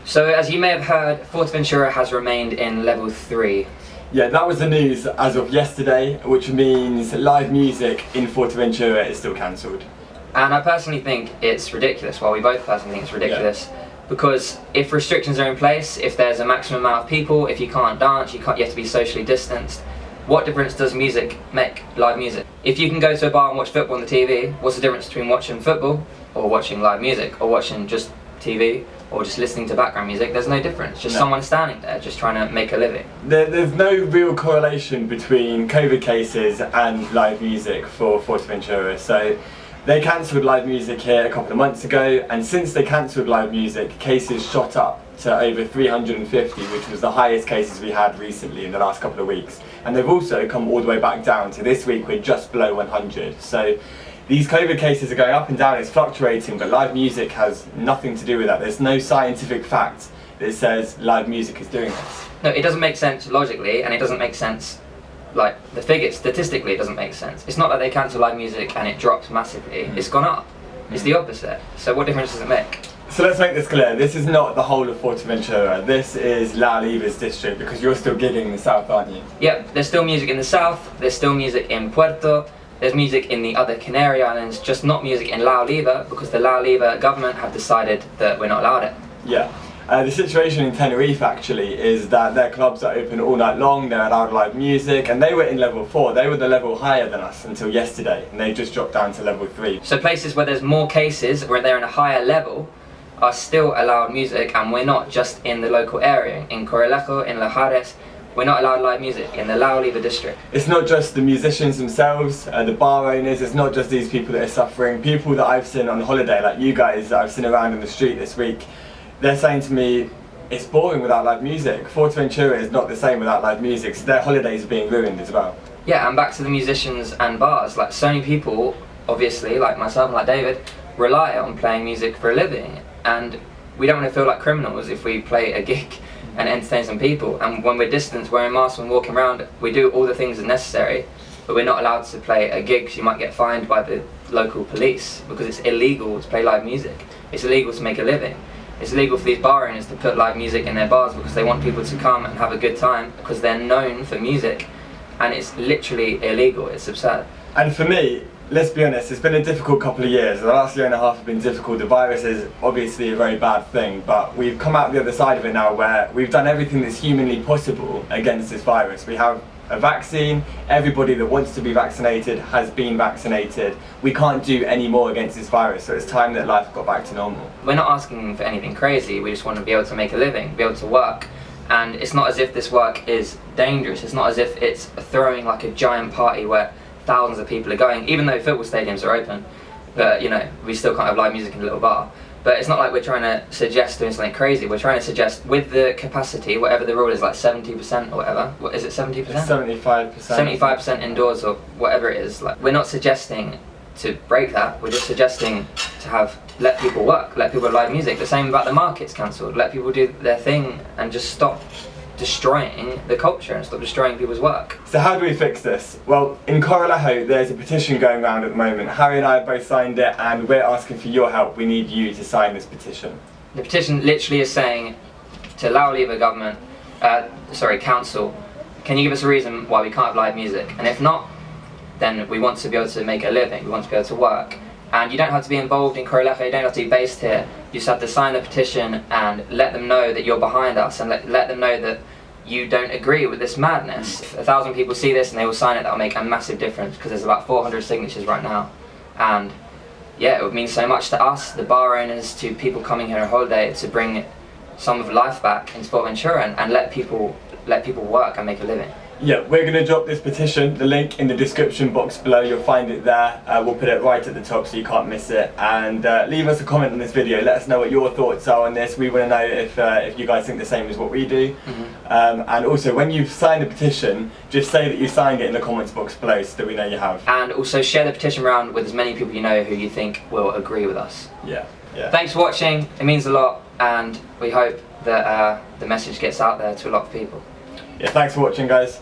So as you may have heard, Fuerteventura has remained in level 3. Yeah, that was the news as of yesterday, which means live music in Fuerteventura is still cancelled. And I personally think it's ridiculous. Well, we both personally think it's ridiculous. Yeah. Because if restrictions are in place, if there's a maximum amount of people, if you can't dance, you have to be socially distanced, what difference does music make, live music? If you can go to a bar and watch football on the TV, what's the difference between watching football or watching live music, or watching just TV, or just listening to background music? There's no difference, just someone standing there just trying to make a living. There's no real correlation between COVID cases and live music for Fuerteventura. So they cancelled live music here a couple of months ago, and since they cancelled live music, cases shot up to over 350, which was the highest cases we had recently in the last couple of weeks. And they've also come all the way back down to this week we're just below 100. So these COVID cases are going up and down, it's fluctuating, but live music has nothing to do with that. There's no scientific fact that says live music is doing this. No, it doesn't make sense logically, and it doesn't make sense, like the figures, statistically it doesn't make sense. It's not that they cancel live music and it drops massively, it's gone up. It's the opposite. So what difference does it make? So let's make this clear, this is not the whole of Fuerteventura, this is Oliva's district, because you're still gigging in the south, aren't you? Yep, there's still music in the south, there's still music in Puerto, there's music in the other Canary Islands, just not music in Oliva, because the Oliva government have decided that we're not allowed it. Yeah. The situation in Tenerife actually is that their clubs are open all night long, they're allowed live music, and they were in level 4, they were the level higher than us until yesterday, and they just dropped down to level 3. So places where there's more cases, where they're in a higher level, are still allowed music, and we're not just in the local area. In Corralejo, in Lajares, we're not allowed live music in the Oliva district. It's not just the musicians themselves, the bar owners, it's not just these people that are suffering. People that I've seen on holiday, like you guys that I've seen around in the street this week, they're saying to me, it's boring without live music. Fuerteventura is not the same without live music, so their holidays are being ruined as well. Yeah, and back to the musicians and bars, like so many people, obviously, like myself and like David, rely on playing music for a living, and we don't want to feel like criminals if we play a gig and entertain some people, and when we're distanced, wearing masks and walking around, we do all the things that are necessary, but we're not allowed to play a gig because you might get fined by the local police, because it's illegal to play live music. It's illegal to make a living. It's illegal for these bar owners to put live music in their bars because they want people to come and have a good time, because they're known for music, and it's literally illegal. It's absurd. And for me, let's be honest, it's been a difficult couple of years. The last year and a half have been difficult. The virus is obviously a very bad thing, but we've come out the other side of it now, where we've done everything that's humanly possible against this virus. We have a vaccine, everybody that wants to be vaccinated has been vaccinated. We can't do any more against this virus, so it's time that life got back to normal. We're not asking for anything crazy, we just want to be able to make a living, be able to work. And it's not as if this work is dangerous, it's not as if it's throwing like a giant party where thousands of people are going, even though football stadiums are open. But you know, we still can't have live music in a little bar. But it's not like we're trying to suggest doing something crazy. We're trying to suggest, with the capacity, whatever the rule is, like 70% or whatever. What is it, 70%? 75%. 75% indoors or whatever it is. Like, we're not suggesting to break that. We're just suggesting to let people work, let people have live music. The same about the markets cancelled. Let people do their thing and just stop destroying the culture and stop destroying people's work. So how do we fix this? Well, in Corralejo there's a petition going around at the moment. Harry and I have both signed it, and we're asking for your help. We need you to sign this petition. The petition literally is saying to Oliva government, council, can you give us a reason why we can't have live music? And if not, then we want to be able to make a living, we want to be able to work. And you don't have to be involved in Corralejo, you don't have to be based here. You just have to sign the petition and let them know that you're behind us, and let them know that you don't agree with this madness. If 1,000 people see this and they will sign it, that'll make a massive difference, because there's about 400 signatures right now. And yeah, it would mean so much to us, the bar owners, to people coming here on holiday, to bring some of life back into Fuerteventura and let people work and make a living. Yeah, we're going to drop this petition, the link in the description box below, you'll find it there. We'll put it right at the top so you can't miss it, and leave us a comment on this video, let us know what your thoughts are on this. We want to know if you guys think the same as what we do. And also, when you've signed the petition, just say that you signed it in the comments box below so that we know you have. And also share the petition around with as many people you know who you think will agree with us. Yeah. Thanks for watching, it means a lot, and we hope that the message gets out there to a lot of people. Yeah, thanks for watching guys.